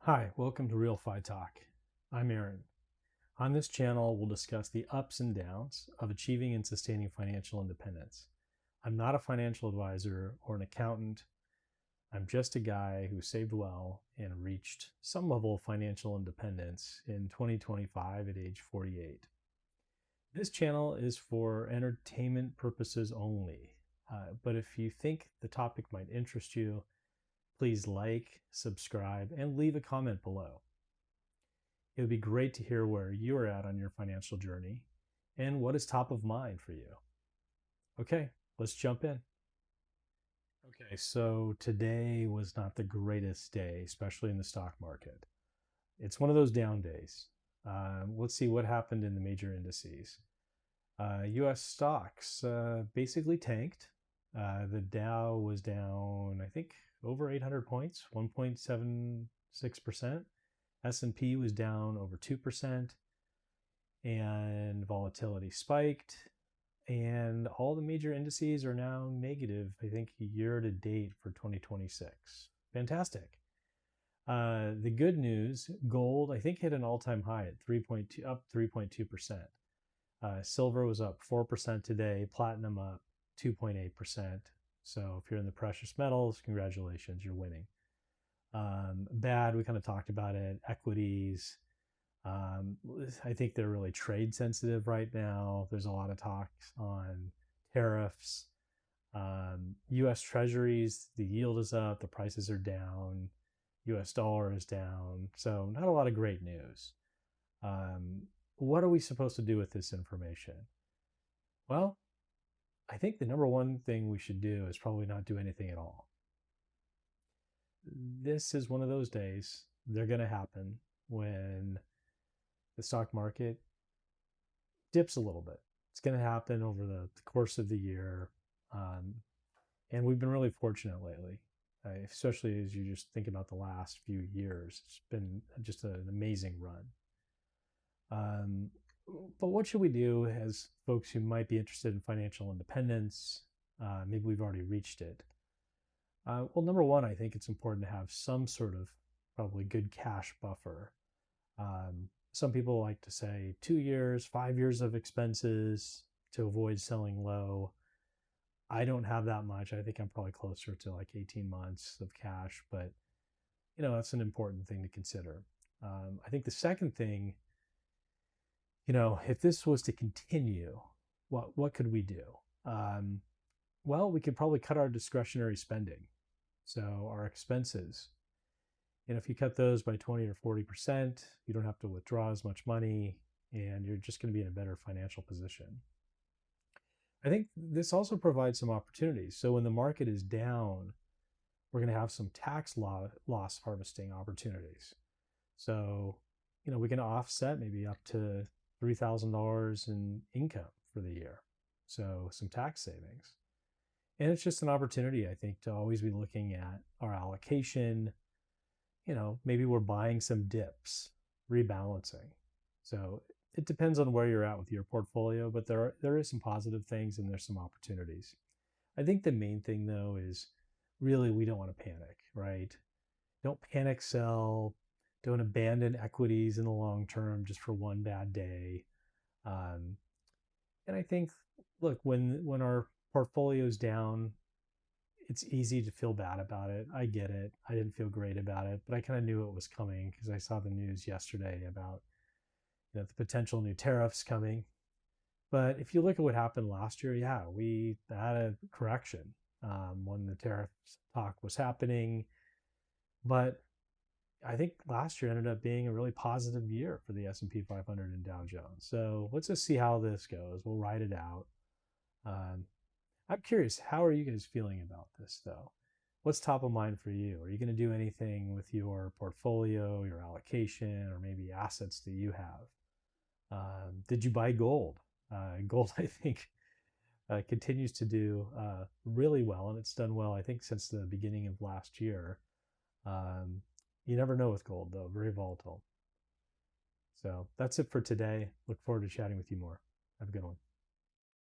Hi, welcome to Real Fi Talk. I'm Aaron. On this channel, we'll discuss the ups and downs of achieving and sustaining financial independence. I'm not a financial advisor or an accountant. I'm just a guy who saved well and reached some level of financial independence in 2025 at age 48. This channel is for entertainment purposes only, but if you think the topic might interest you, please like, subscribe, and leave a comment below. It would be great to hear where you are at on your financial journey and what is top of mind for you. Okay, let's jump in. Okay, so today was not the greatest day, especially in the stock market. It's one of those down days. Let's see what happened in the major indices. US stocks basically tanked. The Dow was down, I think, over 800 points, 1.76%. S&P was down over 2%, and volatility spiked, and all the major indices are now negative, I think, year to date for 2026. Fantastic. The good news, gold, I think, hit an all-time high at 3.2, up 3.2%. Silver was up 4% today, platinum up 2.8%. So if you're in the precious metals, congratulations, you're winning. Bad, we kind of talked about it. Equities, I think they're really trade sensitive right now. There's a lot of talks on tariffs. US treasuries, the yield is up, the prices are down, US dollar is down. So not a lot of great news. What are we supposed to do with this information? Well, I think the number one thing we should do is probably not do anything at all. This is one of those days, they're going to happen, when the stock market dips a little bit. It's going to happen over the course of the year. And we've been really fortunate lately, especially as you just think about the last few years. It's been just an amazing run. But what should we do as folks who might be interested in financial independence? Maybe we've already reached it. Well, number one, I think it's important to have some sort of probably good cash buffer. Some people like to say 2 years, 5 years of expenses to avoid selling low. I don't have that much. I think I'm probably closer to like 18 months of cash, but that's an important thing to consider. I think the second thing, if this was to continue, what could we do? Well, we could probably cut our discretionary spending. So our expenses, if you cut those by 20 or 40%, you don't have to withdraw as much money, and you're just going to be in a better financial position. I think this also provides some opportunities. So when the market is down, we're going to have some tax loss harvesting opportunities. So, we can offset maybe up to $3,000 in income for the year. So some tax savings. And it's just an opportunity, I think, to always be looking at our allocation. Maybe we're buying some dips, rebalancing. So it depends on where you're at with your portfolio, but there is some positive things and there's some opportunities. I think the main thing, though, is really we don't want to panic, right? Don't panic sell. Don't abandon equities in the long term just for one bad day. And I think, look, when our portfolio's down, it's easy to feel bad about it. I get it. I didn't feel great about it, but I kind of knew it was coming because I saw the news yesterday about the potential new tariffs coming. But if you look at what happened last year, yeah, we had a correction when the tariff talk was happening. But I think last year ended up being a really positive year for the S&P 500 and Dow Jones. So let's just see how this goes. We'll ride it out. I'm curious, how are you guys feeling about this, though? What's top of mind for you? Are you going to do anything with your portfolio, your allocation, or maybe assets that you have? Did you buy gold? Gold, I think, continues to do really well, and it's done well, I think, since the beginning of last year. You never know with gold, though. Very volatile. So that's it for today. Look forward to chatting with you more. Have a good one.